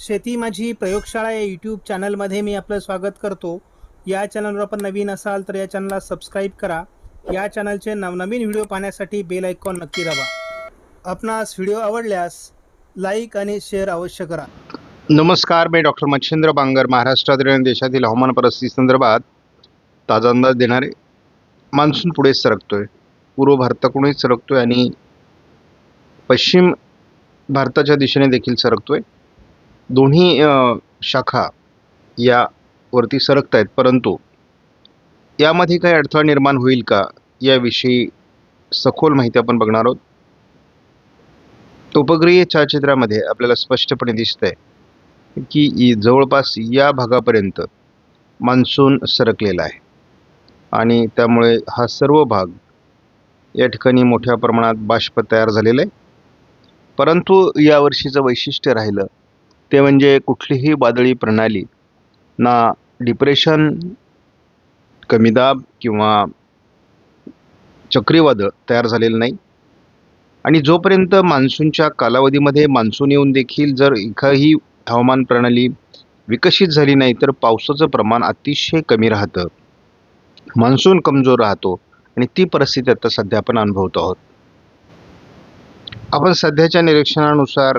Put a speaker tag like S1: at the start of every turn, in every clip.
S1: शेती माझी प्रयोगशाळा या यूट्यूब चॅनलमध्ये मी आपलं स्वागत करतो. या चॅनलवर आपण नवीन असाल तर या चॅनलला सबस्क्राईब करा. या चॅनलचे नवनवीन व्हिडिओ पाहण्यासाठी बेल आयकॉन नक्की दाबा. आपणास व्हिडिओ आवडल्यास लाईक आणि शेअर अवश्य करा.
S2: नमस्कार, मी डॉक्टर मच्छिंद्र बांगर. महाराष्ट्रातील आणि देशातील हवामान परिस्थितीसंदर्भात ताजा अंदाज देणारे. मान्सून पुढे सरकतोय, पूर्व भारताकडूनही सरकतोय आणि पश्चिम भारताच्या दिशेने देखील सरकतोय. दोन्ही शाखा यावरती सरकत आहेत, परंतु यामध्ये काही अडथळा निर्माण होईल का याविषयी सखोल माहिती आपण बघणार आहोत. उपग्रहीय छायाचित्रामध्ये आपल्याला स्पष्टपणे दिसतंय की जवळपास या भागापर्यंत मान्सून सरकलेला आहे आणि त्यामुळे हा सर्व भाग या ठिकाणी मोठ्या प्रमाणात बाष्प तयार झालेला आहे. परंतु यावर्षीचं वैशिष्ट्य राहिलं ते म्हणजे कुठलीही वादळी प्रणाली, ना डिप्रेशन, कमी दाब किंवा चक्रीवादळ तयार झालेलं नाही. आणि जोपर्यंत मान्सूनच्या कालावधीमध्ये मान्सून येऊन देखील जर एकाही हवामान प्रणाली विकसित झाली नाही तर पावसाचं प्रमाण अतिशय कमी राहतं, मान्सून कमजोर राहतो आणि ती परिस्थिती आता सध्या आपण अनुभवतो आहोत. आपण सध्याच्या निरीक्षणानुसार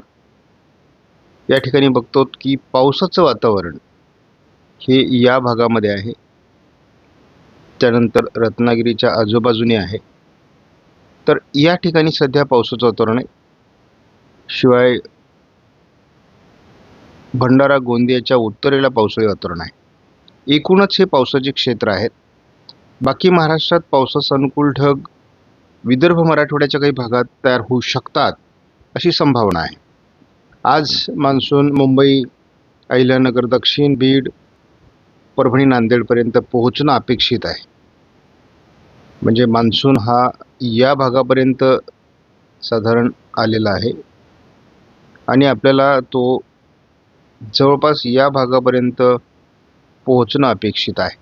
S2: या ठिकाणी बघतो की पावसाचं वातावरण हे या भागामध्ये आहे, त्यानंतर रत्नागिरीच्या आजूबाजूने आहे. तर या ठिकाणी सध्या पावसाचं वातावरण आहे. शिवाय भंडारा गोंदियाच्या उत्तरेला पावसाळी वातावरण आहे. एकूणच हे पावसाचे क्षेत्र आहेत. बाकी महाराष्ट्रात पावसास अनुकूल ढग विदर्भ मराठवाड्याच्या काही भागात तयार होऊ शकतात अशी संभावना आहे. आज मान्सून मुंबई, अहिल्यानगर दक्षिण, बीड, परभणी, नांदेडपर्यंत पोहोचणं अपेक्षित आहे. म्हणजे मान्सून हा या भागापर्यंत साधारण आलेला आहे आणि आपल्याला तो जवळपास या भागापर्यंत पोहोचणं अपेक्षित आहे.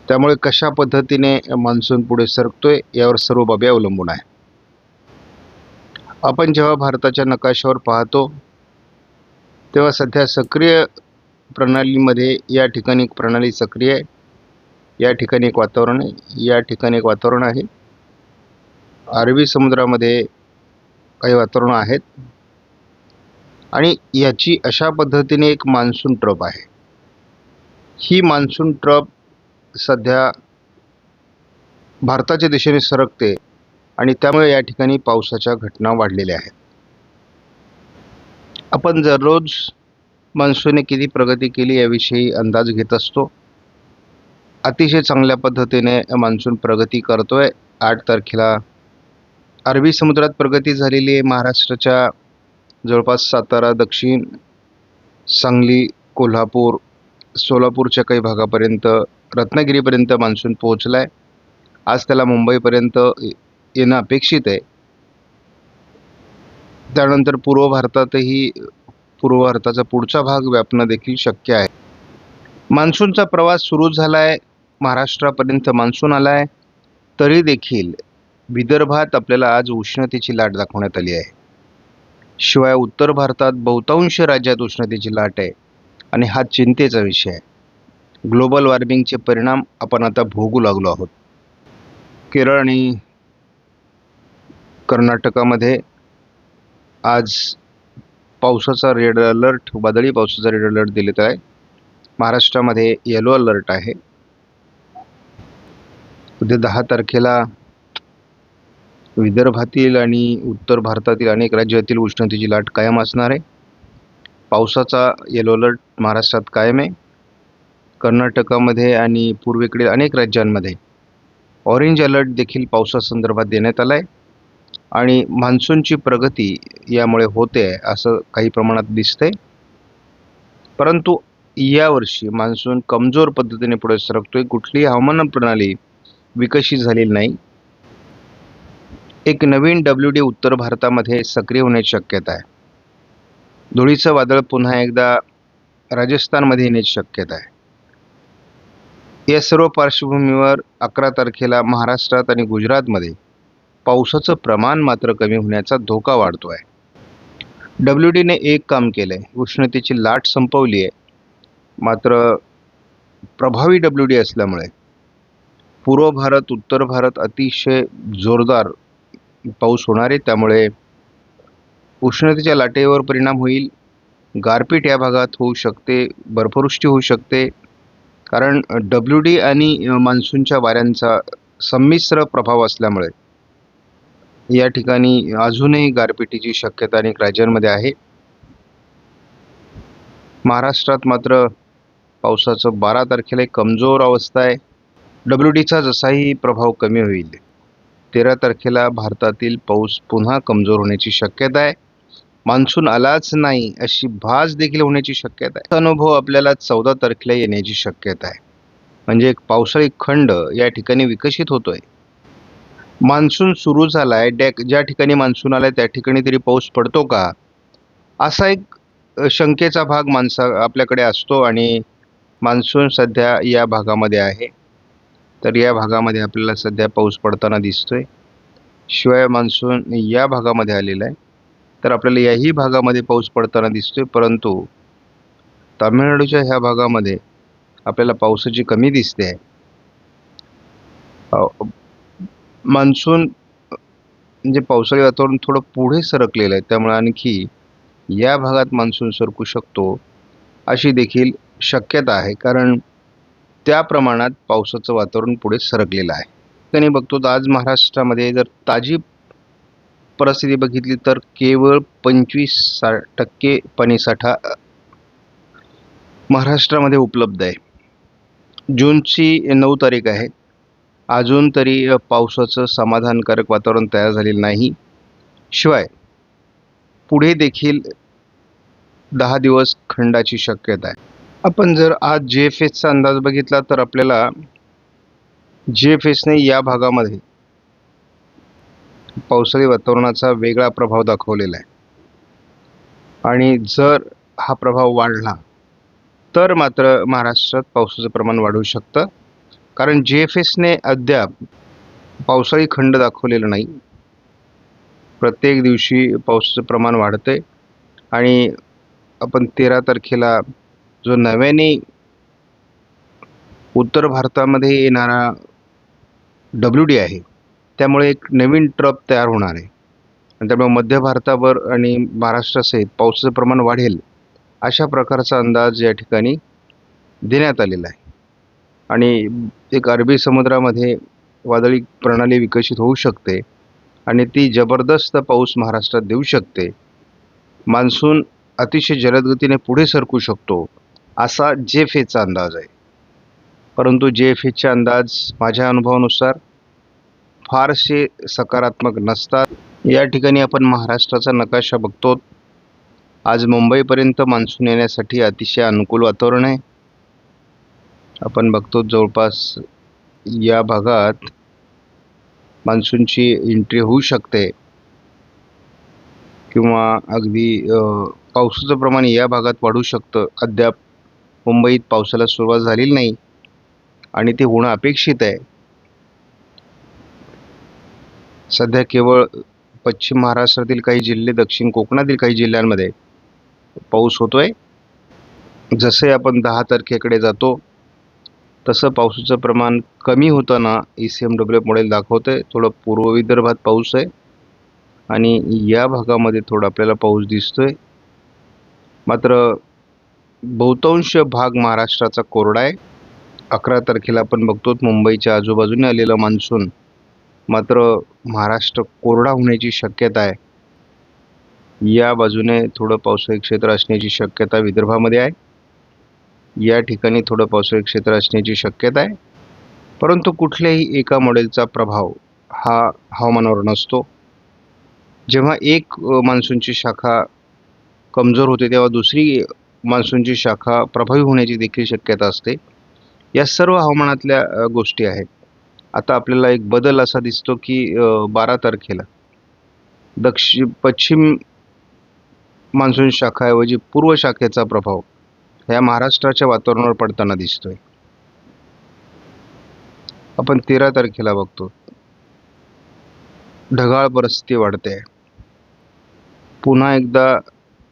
S2: त्यामुळे कशा पद्धतीने मान्सून पुढे सरकतोय यावर सर्व बाबी अवलंबून आहे. आपण जेव्हा भारताच्या नकाशावर पाहतो तेव्हा सध्या सक्रिय प्रणालीमध्ये या ठिकाणी एक प्रणाली सक्रिय आहे, या ठिकाणी एक वातावरण आहे, या ठिकाणी एक वातावरण आहे. अरबी समुद्रामध्ये काही वातावरण आहेत आणि याची अशा पद्धतीने एक मान्सून ट्रप आहे. ही मान्सून ट्रप सध्या भारताच्या दिशेने सरकते आणि त्यामुळे या ठिकाणी पावसाच्या घटना वाढलेल्या आहेत. आपण दररोज मान्सूनने किती प्रगती केली याविषयी अंदाज घेत असतो. अतिशय चांगल्या पद्धतीने मान्सून प्रगती करतोय. 8 तारखेला अरबी समुद्रात प्रगती झालेली आहे. महाराष्ट्राच्या जवळपास सातारा, दक्षिण, सांगली, कोल्हापूर, सोलापूरच्या काही भागापर्यंत, रत्नागिरीपर्यंत मान्सून पोहोचला आहे. आज त्याला मुंबईपर्यंत येणं अपेक्षित आहे. त्यानंतर पूर्व भारताचा पुढचा भाग व्यापणं देखील शक्य आहे. मान्सूनचा प्रवास सुरू झाला आहे, महाराष्ट्रापर्यंत मान्सून आला आहे. तरी देखील विदर्भात आपल्याला आज उष्णतेची लाट दाखवण्यात आली आहे. शिवाय उत्तर भारतात बहुतांश राज्यात उष्णतेची लाट आहे आणि हा चिंतेचा विषय आहे. ग्लोबल वॉर्मिंगचे परिणाम आपण आता भोगू लागलो आहोत. केरळ आणि कर्नाटकामध्ये आज पावसाचा रेड अलर्ट, वादळी पावसाचा रेड अलर्ट दिलेला आहे. महाराष्ट्रामध्ये येलो अलर्ट आहे. उद्या 10 तारखेला विदर्भातील आणि उत्तर भारतातील अनेक राज्यातील उष्णतेची लाट कायम असणार आहे. पावसाचा येलो अलर्ट महाराष्ट्रात कायम आहे. कर्नाटकामध्ये आणि पूर्वेकडील अनेक राज्यांमध्ये ऑरेंज अलर्ट देखील पावसासंदर्भात देण्यात आला आहे आणि मान्सूनची प्रगती यामुळे होते आहे असं काही प्रमाणात दिसतंय. परंतु यावर्षी मान्सून कमजोर पद्धतीने पुढे सरकतोय. कुठलीही हवामान प्रणाली विकसित झालेली नाही. एक नवीन WD उत्तर भारतामध्ये सक्रिय होण्याची शक्यता आहे. धुळीचं वादळ पुन्हा एकदा राजस्थानमध्ये येण्याची शक्यता आहे. या सर्व पार्श्वभूमीवर 11 तारखेला महाराष्ट्रात आणि गुजरातमध्ये पावसाचं प्रमाण मात्र कमी होण्याचा धोका वाढतो आहे. WDने एक काम केलंय, उष्णतेची लाट संपवली आहे. मात्र प्रभावी WD असल्यामुळे पूर्व भारत, उत्तर भारत अतिशय जोरदार पाऊस होणार आहे. त्यामुळे उष्णतेच्या लाटेवर परिणाम होईल. गारपीट या भागात होऊ शकते, बर्फवृष्टी होऊ शकते. कारण WD आणि मान्सूनच्या वाऱ्यांचा संमिश्र प्रभाव असल्यामुळे या ठिकाणी अजूनही गारपिटीची शक्यता अनेक राज्यांमध्ये आहे. महाराष्ट्रात मात्र पावसाचं 12 तारखेला एक कमजोर अवस्था आहे. WDचा जसाही प्रभाव कमी होईल, 13 तारखेला भारतातील पाऊस पुन्हा कमजोर होण्याची शक्यता आहे. मान्सून आलाच नाही अशी भास देखील होण्याची शक्यता आहे. अनुभव आपल्याला 14 तारखेला येण्याची शक्यता आहे. म्हणजे एक पावसाळी खंड या ठिकाणी विकसित होतोय. मान्सून सुरू झालाय, ज्या ठिकाणी मान्सून आलाय त्या ठिकाणी तरी पाऊस पडतो का, असा एक शंकेचा भाग आपल्याकडे असतो. आणि मान्सून सध्या या भागामध्ये आहे, तर या भागामध्ये आपल्याला सध्या पाऊस पडताना दिसतोय. शिवाय मान्सून या भागामध्ये आलेला आहे, तर आपल्याला याही भागामध्ये पाऊस पडताना दिसतोय. परंतु तामिळनाडूच्या ह्या भागामध्ये आपल्याला पावसाची कमी दिसते आहे. मान्सून म्हणजे पावसाळी वातावरण थोडं पुढे सरकलेलं आहे, त्यामुळे आणखी या भागात मान्सून सरकू शकतो अशी देखील शक्यता आहे. कारण त्या प्रमाणात पावसाचं वातावरण पुढे सरकलेलं आहे. त्याने बघतो तर आज महाराष्ट्रामध्ये जर ताजी परिस्थिती बघितली तर केवळ 25% पाणीसाठा महाराष्ट्रामध्ये उपलब्ध आहे. जूनची 9 तारीख आहे, अजून तरी पावसाचं समाधानकारक वातावरण तयार झालेलं नाही. शिवाय पुढे देखील 10 दिवस खंडाची शक्यता आहे. आपण जर आज GFSचा अंदाज बघितला तर आपल्याला GFSने या भागामध्ये पावसाळी वातावरणाचा वेगळा प्रभाव दाखवलेला आहे. आणि जर हा प्रभाव वाढला तर मात्र महाराष्ट्रात पावसाचं प्रमाण वाढू शकतं. कारण GFSने अद्याप पावसाळी खंड दाखवलेलं नाही. प्रत्येक दिवशी पावसाचं प्रमाण वाढतंय. आणि आपण 13 तारखेला जो नव्याने उत्तर भारतामध्ये येणारा WD आहे, त्यामुळे एक नवीन ट्रप तयार होणार आहे. आणि त्यामुळे मध्य भारतावर आणि महाराष्ट्रासहित पावसाचं प्रमाण वाढेल अशा प्रकारचा अंदाज या ठिकाणी देण्यात आलेला आहे. आणि एक अरबी समुद्रामध्ये वादळी प्रणाली विकसित होऊ शकते आणि ती जबरदस्त पाऊस महाराष्ट्रात देऊ शकते. मान्सून अतिशय जलदगतीने पुढे सरकू शकतो असा GFSचा अंदाज आहे. परंतु GFSचे अंदाज माझ्या अनुभवानुसार फारसे सकारात्मक नसतात. या ठिकाणी आपण महाराष्ट्राचा नकाशा बघतो. आज मुंबईपर्यंत मान्सून येण्यासाठी अतिशय अनुकूल वातावरण आहे. आपण बघतो जवळपास या भागात मान्सूनची एंट्री होऊ शकते किंवा अगदी पावसाचं प्रमाण या भागात वाढू शकतं. अद्याप मुंबईत पावसाला सुरुवात झालेली नाही आणि ते होणं अपेक्षित आहे. सध्या केवळ पश्चिम महाराष्ट्रातील काही जिल्हे, दक्षिण कोकणातील काही जिल्ह्यांमध्ये पाऊस होतोय. जसे आपण 10 तारखेकडे जातो तसं पावसाचं प्रमाण कमी होताना ECMWF मॉडेल दाखवतंय. थोडं पूर्व विदर्भात पाऊस आहे आणि या भागामध्ये थोडा आपल्याला पाऊस दिसतोय. मात्र बहुतांश भाग महाराष्ट्राचा कोरडा आहे. 11 तारखेला आपण बघतो मुंबईच्या आजूबाजूने आलेलं मान्सून मात्र महाराष्ट्र कोरडा होण्याची शक्यता आहे. या बाजूने थोडं पावसाळी क्षेत्र असण्याची शक्यता विदर्भामध्ये आहे. या ठिकाणी थोडं पावसाळी क्षेत्र असण्याची शक्यता आहे. परंतु कुठल्याही एका मॉडेलचा प्रभाव हा हवामानावर नसतो. जेव्हा एक मान्सूनची शाखा कमजोर होते तेव्हा दुसरी मान्सूनची शाखा प्रभावी होण्याची देखील शक्यता असते. या सर्व हवामानातल्या गोष्टी आहेत. आता आपल्याला एक बदल असा दिसतो की 12 तारखेला पश्चिम मान्सून शाखाऐवजी पूर्व शाखेचा प्रभाव ह्या महाराष्ट्राच्या वातावरणावर पडताना दिसतोय. आपण 13 तारखेला बघतो ढगाळ परिस्थिती वाढते. पुन्हा एकदा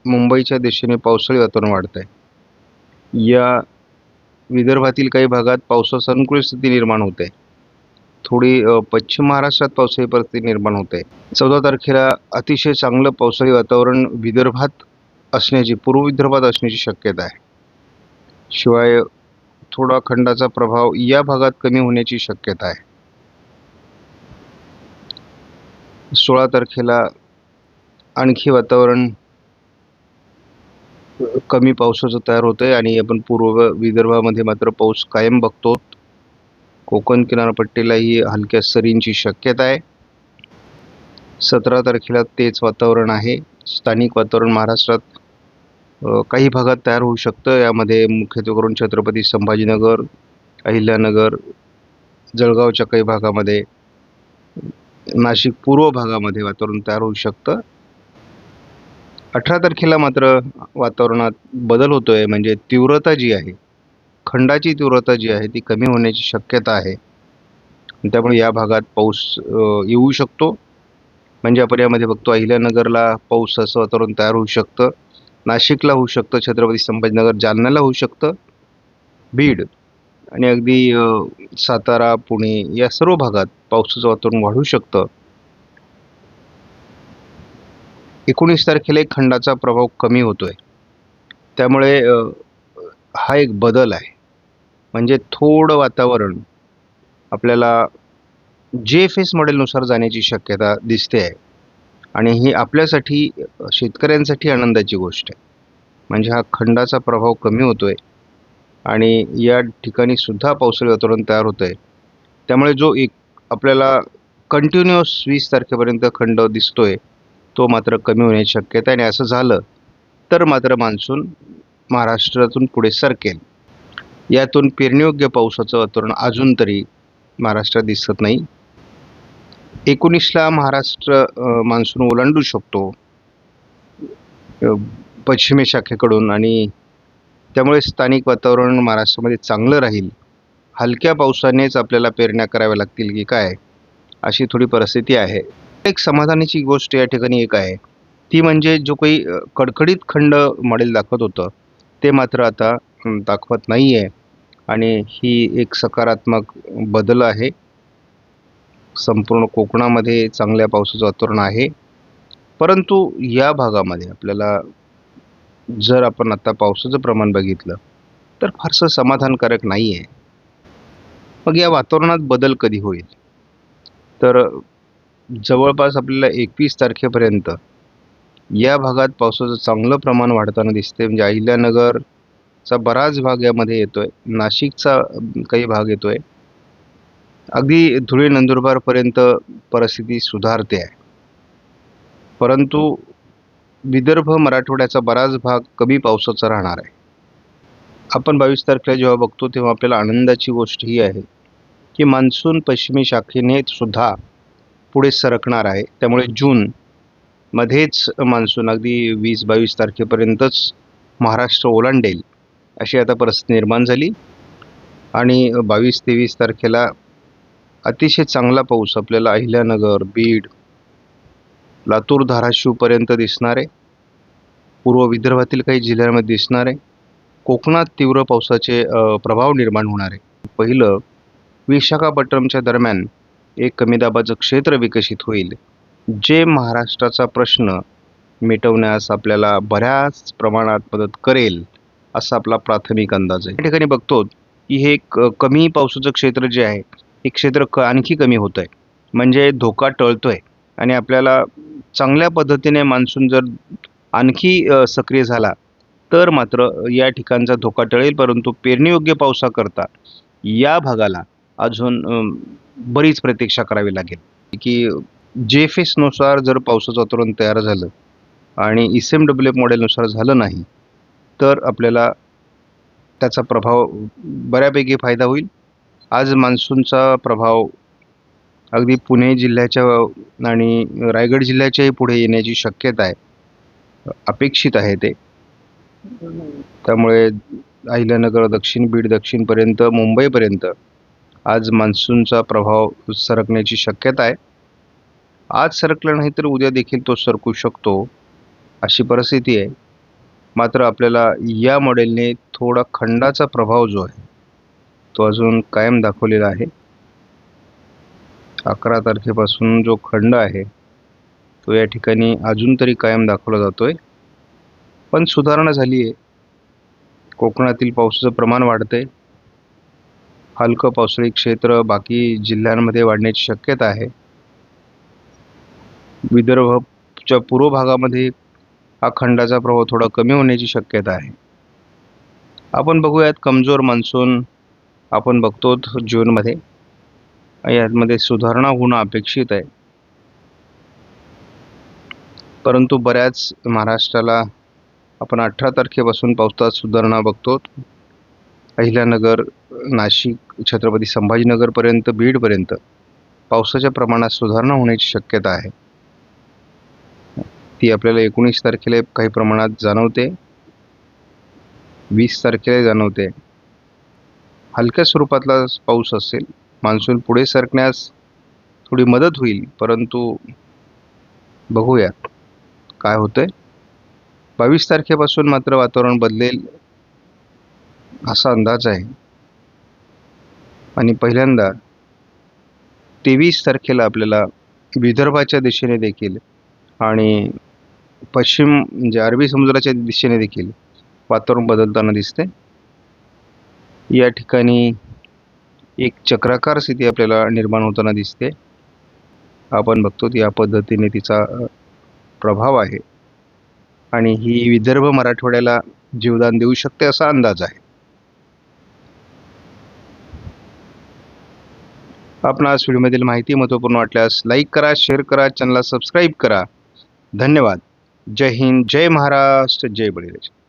S2: मुंबईच्या दिशेने पावसाळी वातावरण वाढत आहे. या विदर्भातील काही भागात पावसास अनुकूल स्थिती निर्माण होते. थोडी पश्चिम महाराष्ट्रात पावसाळी परिस्थिती निर्माण होते. 14 तारखेला अतिशय चांगलं पावसाळी वातावरण विदर्भात असण्याची, पूर्व विदर्भात असण्याची शक्यता आहे. शिवाय थोडा खंडाचा प्रभाव या भागात कमी होण्याची शक्यता आहे. 16 तारखेला आणखी वातावरण कमी पावसाचं तयार होतंय आणि आपण पूर्व विदर्भामध्ये मात्र पाऊस कायम बघतो. कोकण किनारपट्टीलाही हलक्या सरींची शक्यता आहे. 17 तारखेला तेच वातावरण आहे. स्थानिक वातावरण महाराष्ट्रात काही भागात तयार होऊ शकतं. यामध्ये मुख्यत्वे करून छत्रपती संभाजीनगर, अहिल्यानगर, जळगावच्या काही भागामध्ये, नाशिक पूर्व भागामध्ये वातावरण तयार होऊ शकतं. 18 तारखेला मात्र वातावरणात बदल होतोय. म्हणजे तीव्रता जी आहे, खंडाची तीव्रता जी आहे ती कमी होण्याची शक्यता आहे. त्यामुळे या भागात पाऊस येऊ शकतो. म्हणजे आपण यामध्ये बघतो अहिल्यानगरला पाऊस असं वातावरण तयार होऊ शकतं, नाशिकला होऊ शकतं, छत्रपती संभाजीनगर, जालन्याला होऊ शकतं, बीड आणि अगदी सातारा, पुणे या सर्व भागात पावसाचं वातावरण वाढू शकतं. 19 तारखेला एक खंडाचा प्रभाव कमी होतोय. त्यामुळे हा एक बदल आहे. म्हणजे थोडं वातावरण आपल्याला JFS मॉडेलनुसार जाण्याची शक्यता दिसते आहे आणि ही आपल्यासाठी, शेतकऱ्यांसाठी आनंदाची गोष्ट आहे. म्हणजे हा खंडाचा प्रभाव कमी होतोय आणि या ठिकाणी सुद्धा पावसाळी वातावरण तयार होतंय. त्यामुळे जो एक आपल्याला कंटिन्युअस 20 तारखेपर्यंत खंड दिसतोय तो मात्र कमी होण्याची शक्यता आहे. आणि असं झालं तर मात्र मान्सून महाराष्ट्रातून पुढे सरकेल. यातून पेरणीयोग्य पावसाचं वातावरण अजून तरी महाराष्ट्रात दिसत नाही. 19ला महाराष्ट्र मान्सून ओलांडू शकतो पश्चिमी शाखेकडून आणि त्यामुळे स्थानिक वातावरण महाराष्ट्रामध्ये चांगलं राहील. हलक्या पावसानेच आपल्याला पेरण्या कराव्या लागतील की काय, अशी थोडी परिस्थिती आहे. एक समाधानाची गोष्ट या ठिकाणी एक आहे, ती म्हणजे जो काही कडकडीत खंड मॉडेल दाखवत होतं ते मात्र आता दाखवत नाही आहे आणि ही एक सकारात्मक बदल आहे. संपूर्ण कोकणामध्ये चांगल्या पावसाचं वातावरण आहे. परंतु या भागामध्ये आपल्याला जर आपण आता पावसाचं प्रमाण बघितलं तर फारसं समाधानकारक नाही आहे. मग या वातावरणात बदल कधी होईल? तर जवळपास आपल्याला 21 तारखेपर्यंत या भागात पावसाचं चांगलं प्रमाण वाढताना दिसते. म्हणजे अहिल्यानगरचा बराच भाग यामध्ये येतोय, नाशिकचा काही भाग येतोय, अगदी धुळे नंदुरबारपर्यंत परिस्थिती सुधारते आहे. परंतु विदर्भ मराठवाड्याचा बराच भाग कमी पावसाचा राहणार आहे. आपण 22 तारखेला जेव्हा बघतो तेव्हा आपल्याला आनंदाची गोष्ट ही आहे की मान्सून पश्चिमी शाखेने सुद्धा पुढे सरकणार आहे. त्यामुळे जून मध्येच मान्सून अगदी 20-22 तारखेपर्यंतच महाराष्ट्र ओलांडेल अशी आता परिस्थिती निर्माण झाली आणि 22-23 तारखेला अतिशय चांगला पाऊस आपल्याला अहिल्यानगर, बीड, लातूर, धाराशिवपर्यंत दिसणार आहे. पूर्व विदर्भातील काही जिल्ह्यांमध्ये दिसणार आहे. कोकणात तीव्र पावसाचे प्रभाव निर्माण होणार आहे. पहिलं विशाखापट्टणमच्या दरम्यान एक कमी दाबाचं क्षेत्र विकसित होईल, जे महाराष्ट्राचा प्रश्न मिटवण्यास आपल्याला बऱ्याच प्रमाणात मदत करेल असा आपला प्राथमिक अंदाज आहे. या ठिकाणी बघतो की हे कमी पावसाचं क्षेत्र जे आहे हे क्षेत्र आणखी कमी होत आहे. म्हणजे धोका टळतोय आणि आपल्याला चांगल्या पद्धतीने मान्सून जर आणखी सक्रिय झाला तर मात्र या ठिकाणचा धोका टळेल. परंतु पेरणीयोग्य पावसाकरता या भागाला अजून बरीच प्रतीक्षा करावी लागेल की JFS नुसार जर पावसाचं वातावरण तयार झालं आणि SMWF मॉडेलनुसार झालं नाही तर आपल्याला त्याचा प्रभाव बऱ्यापैकी फायदा होईल. आज मान्सूनचा प्रभाव अगदी पुणे जिल्ह्याच्या आणि रायगड जिल्ह्याच्याही पुढे येण्याची शक्यता आहे, अपेक्षित आहे ते. त्यामुळे अहिल्यानगर दक्षिण, बीड दक्षिणपर्यंत, मुंबईपर्यंत आज मान्सूनचा प्रभाव सरकण्याची शक्यता आहे. आज सरकला नाही तर उद्या देखील तो सरकू शकतो अशी परिस्थिती आहे. मात्र आपल्याला या मॉडेलने थोडा खंडाचा प्रभाव जो आहे तो अजून कायम दाखवलेला आहे. 11 तारखेपासून जो खंड आहे तो या ठिकाणी अजून तरी कायम दाखवला जातोय. पण सुधारणा झाली आहे. कोकणातील पावसाचं प्रमाण वाढतंय. हलकं पावसाळी क्षेत्र बाकी जिल्ह्यांमध्ये वाढण्याची शक्यता आहे. विदर्भच्या पूर्व भागामध्ये हा खंडाचा प्रभाव थोडा कमी होण्याची शक्यता आहे. आपण बघूयात कमजोर मान्सून आपण बघतो जूनमध्ये, यामध्ये सुधारणा होणं अपेक्षित आहे. परंतु बऱ्याच महाराष्ट्राला आपण 18 तारखेपासून पावसात सुधारणा बघतो. अहिल्यानगर, नाशिक, छत्रपती संभाजीनगरपर्यंत, बीडपर्यंत पावसाच्या प्रमाणात सुधारणा होण्याची शक्यता आहे. ती आपल्याला 19 तारखेला काही प्रमाणात जाणवते, 20 तारखेला जाणवते. हलक्या स्वरूपातला पाऊस असेल. मान्सून पुढे सरकण्यास थोडी मदत होईल, परंतु बघूयात काय होतंय. 22 तारखेपासून मात्र वातावरण बदलेल असा अंदाज आहे. आणि पहिल्यांदा 23 तारखेला आपल्याला विदर्भाच्या दिशेने देखील आणि पश्चिम म्हणजे अरबी समुद्राच्या दिशेने देखील वातावरण बदलताना दिसते. या ठिकाणी एक चक्राकार स्थिती आपल्याला निर्माण होताना दिसते. आपण बघतो या पद्धतीने तिचा प्रभाव आहे आणि ही विदर्भ मराठवाड्याला जीवदान देऊ शकते असा अंदाज आहे. आपणास व्हिडिओमधील माहिती महत्त्वपूर्ण वाटल्यास लाईक करा, शेअर करा, चॅनलला सबस्क्राईब करा. धन्यवाद. जय हिंद, जय महाराष्ट्र, जय बळीराजा.